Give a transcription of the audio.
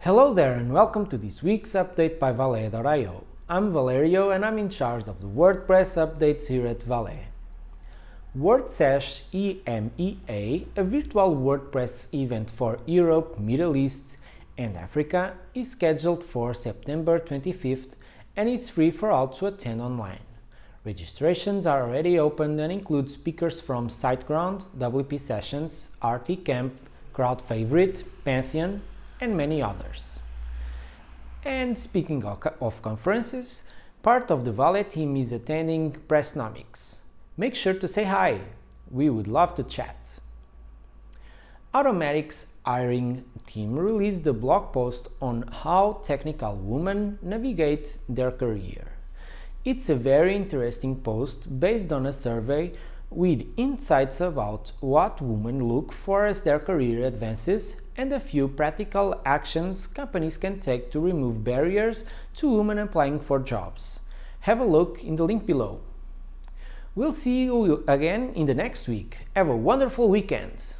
Hello there and welcome to this week's update by Valet.io. I'm Valerio and I'm in charge of the WordPress updates here at Valet. WordSesh EMEA, a virtual WordPress event for Europe, Middle East and Africa, is scheduled for September 25th and it's free for all to attend online. Registrations are already open and include speakers from SiteGround, WP Sessions, RT Camp, Crowd Favorite, Pantheon, and many others. And speaking of conferences, part of the Valet team is attending Pressnomics. Make sure to say hi, we would love to chat. Automatic's hiring team released a blog post on how technical women navigate their career. It's a very interesting post based on a survey with insights about what women look for as their career advances and a few practical actions companies can take to remove barriers to women applying for jobs. Have a look in the link below. We'll see you again in the next week. Have a wonderful weekend!